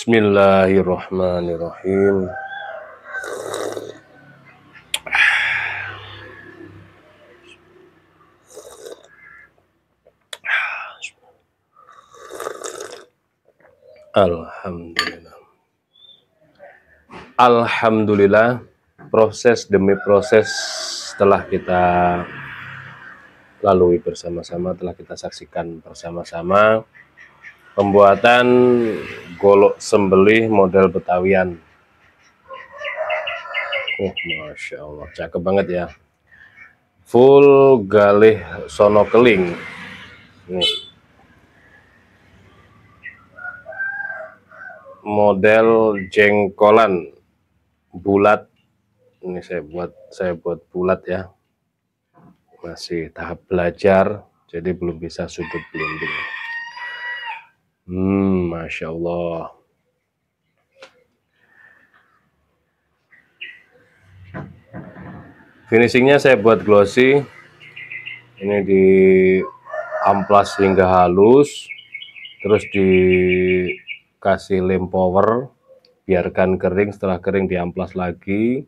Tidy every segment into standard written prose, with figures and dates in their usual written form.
Bismillahirrahmanirrahim. Alhamdulillah. Alhamdulillah, proses demi proses telah kita lalui bersama-sama, telah kita saksikan bersama-sama pembuatan golok sembelih model Betawian. Masya Allah, cakep banget ya. Full galih sono keling. Nih. Model jengkolan bulat. Ini saya buat bulat ya. Masih tahap belajar, jadi belum bisa sudut belimbing. Masya Allah. Finishingnya saya buat glossy. Ini di amplas hingga halus, terus dikasih lem power, biarkan kering. Setelah kering diamplas lagi,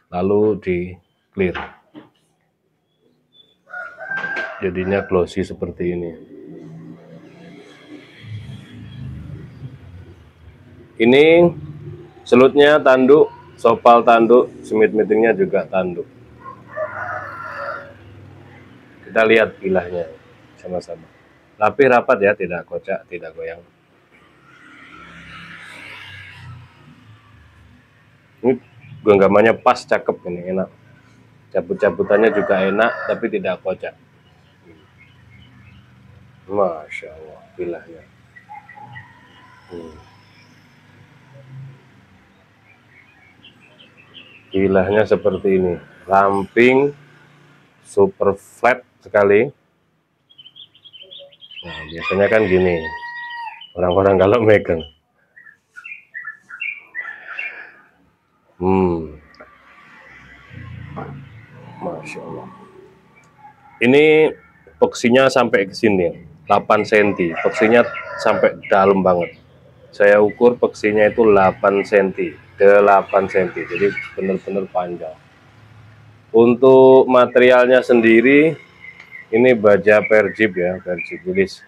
lalu di clear. Jadinya glossy seperti ini. Ini selutnya tanduk, sopal tanduk, semit meetingnya juga tanduk. Kita lihat bilahnya sama-sama. Tapi rapat ya, tidak kocak, tidak goyang. Ini genggamannya pas, cakep ini, enak. Cabut-cabutannya juga enak, tapi tidak kocak. Masya Allah, bilahnya. Bilahnya seperti ini, ramping, super flat sekali. Nah, biasanya kan gini, orang-orang kalau megang. Masya Allah. Ini epoksinya sampai ke sini, 8 cm. Epoksinya sampai dalam banget. Saya ukur epoksinya itu 8 cm, 8 cm. Jadi benar-benar panjang. Untuk materialnya sendiri, ini baja Perjib ya, Perjib Wilis.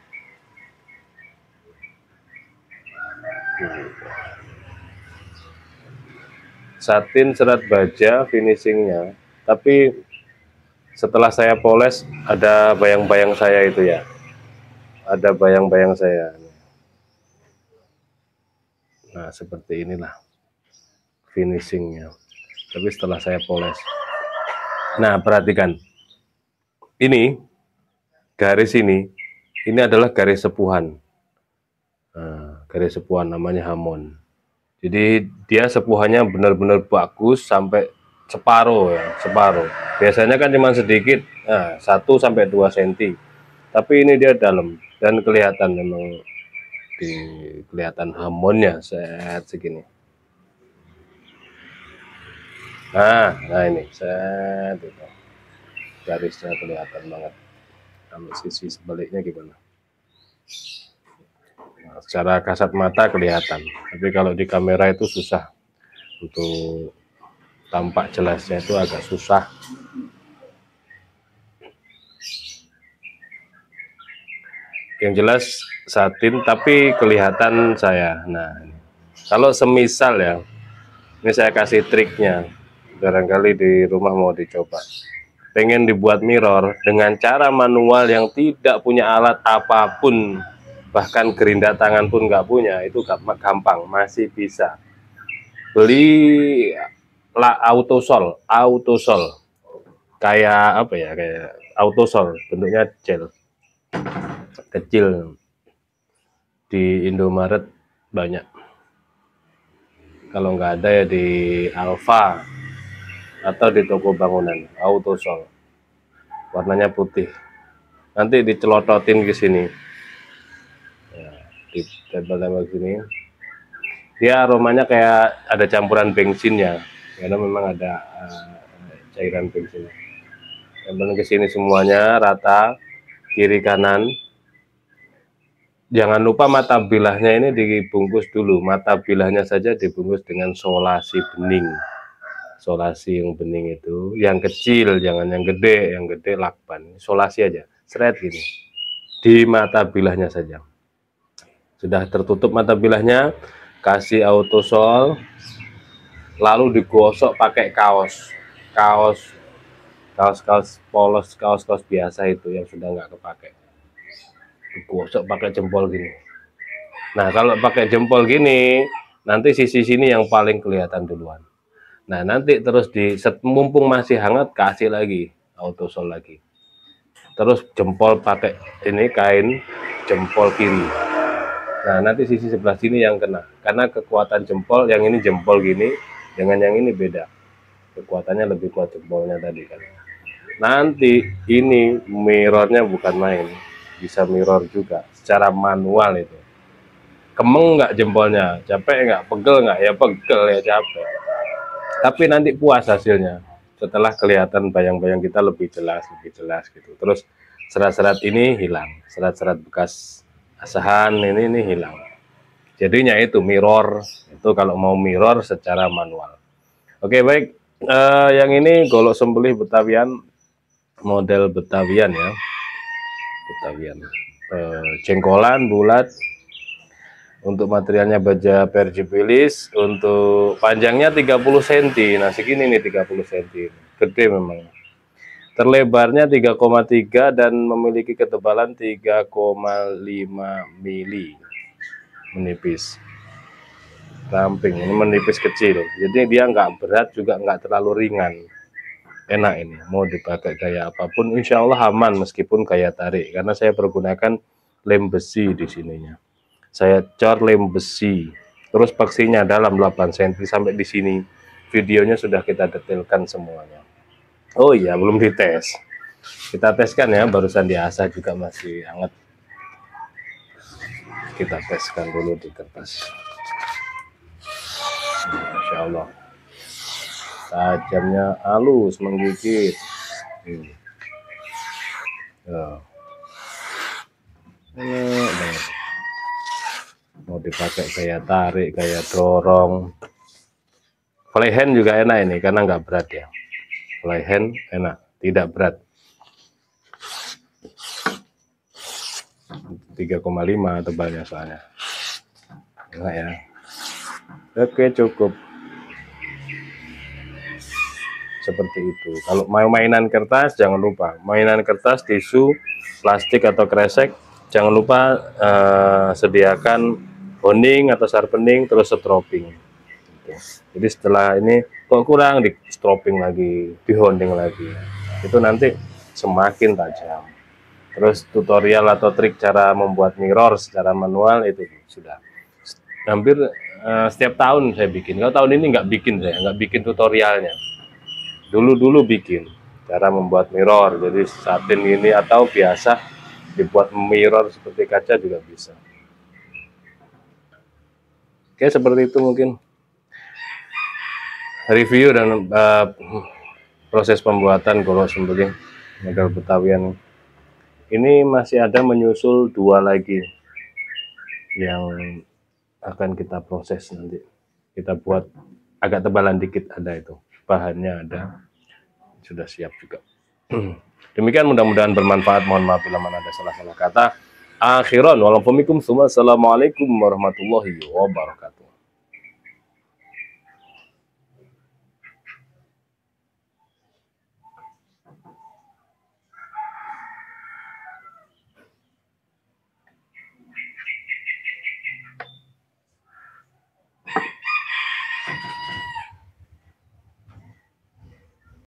Satin serat baja finishingnya, tapi setelah saya poles ada bayang-bayang saya itu ya, ada bayang-bayang saya. Nah seperti inilah finishingnya, tapi setelah saya poles. Nah perhatikan, ini garis ini adalah garis sepuhan. Nah, garis sepuhan namanya Hamon. Jadi dia sepuhannya benar-benar bagus sampai separuh ya, separuh. Biasanya kan cuma sedikit, nah 1–2 cm. Tapi ini dia dalam dan kelihatan memang kelihatan hamonnya set segini. Nah ini set itu. Garisnya kelihatan banget. Kalau sisi sebaliknya gimana? Nah, secara kasat mata kelihatan, tapi kalau di kamera itu susah untuk tampak jelasnya, itu agak susah. Yang jelas satin tapi kelihatan saya. Nah kalau semisal ya, ini saya kasih triknya, barangkali di rumah mau dicoba, pengen dibuat mirror dengan cara manual yang tidak punya alat apapun, bahkan gerinda tangan pun nggak punya, itu gampang, masih bisa. Beli autosol kayak apa ya, kayak autosol, bentuknya gel kecil, di Indomaret banyak. Kalau nggak ada ya di Alfa atau di toko bangunan, autosol, warnanya putih. Nanti dicelototin ke sini, ya, ditempel-tempel sini. Dia aromanya kayak ada campuran bensinnya, karena memang ada cairan bensin. Tempel ke sini semuanya rata, kiri kanan. Jangan lupa mata bilahnya ini dibungkus dulu. Mata bilahnya saja dibungkus dengan solasi bening. Solasi yang bening itu, yang kecil, jangan yang gede. Yang gede lakban. Solasi aja, seret gini. Di mata bilahnya saja. Sudah tertutup mata bilahnya, kasih autosol, lalu digosok pakai kaos polos, kaos biasa itu yang sudah nggak kepake. Digosok pakai jempol gini. Nah, kalau pakai jempol gini, nanti sisi sini yang paling kelihatan duluan. Nah, nanti terus mumpung masih hangat, kasih lagi autosol lagi. Terus jempol pakai ini kain jempol kiri. Nah, nanti sisi sebelah sini yang kena. Karena kekuatan jempol, yang ini jempol gini, dengan yang ini beda. Kekuatannya lebih kuat jempolnya tadi kan. Nanti ini mirrornya bukan main. Bisa mirror juga, secara manual itu. Kemeng nggak jempolnya, capek nggak, pegel nggak, ya pegel ya capek. Tapi nanti puas hasilnya, setelah kelihatan bayang-bayang kita lebih jelas gitu. Terus serat-serat ini hilang, serat-serat bekas asahan ini hilang. Jadinya itu mirror, itu kalau mau mirror secara manual. Oke baik, yang ini golok sembelih Betawian, model Betawian ya, Betawian, jengkolan bulat. Untuk materialnya baja perjipilis, untuk panjangnya 30 cm. Nah segini nih 30 cm, gede memang. Terlebarnya 3,3 dan memiliki ketebalan 3,5 mili. Menipis. Ramping, ini menipis kecil. Jadi dia nggak berat juga nggak terlalu ringan. Enak ini, mau dipakai gaya apapun, insya Allah aman meskipun gaya tarik. Karena saya pergunakan lem besi di sininya. Saya cor lem besi, terus paksinya dalam 8 cm sampai di sini. Videonya sudah kita detailkan semuanya. Oh iya, belum dites. Kita teskan ya, barusan diasah juga masih hangat. Kita teskan dulu di kertas. Masya Allah. Tajamnya halus, menggigit. Enak banget. Mau dipakai gaya tarik, gaya dorong, fly hand juga enak ini karena nggak berat ya. Fly hand enak, tidak berat. 3,5 tebalnya soalnya. Enak ya. Oke cukup. Seperti itu. Kalau mau mainan kertas jangan lupa, mainan kertas, tisu, plastik atau kresek, jangan lupa sediakan honing atau sharpening, terus stropping. Jadi setelah ini kok kurang, di stropping lagi, di honing lagi, itu nanti semakin tajam. Terus tutorial atau trik cara membuat mirror secara manual itu sudah hampir setiap tahun saya bikin. Kalau tahun ini nggak bikin, saya nggak bikin tutorialnya. Dulu bikin cara membuat mirror, jadi satin ini atau biasa dibuat mirror seperti kaca juga bisa. Oke, seperti itu mungkin review dan proses pembuatan golok sembelih model Betawian. Ini masih ada menyusul 2 lagi yang akan kita proses nanti. Kita buat agak tebalan dikit, ada itu. Bahannya ada, sudah siap juga. Demikian, mudah-mudahan bermanfaat. Mohon maaf bila mana ada salah-salah kata. Akhiran, wassalamualaikum warahmatullahi wabarakatuh.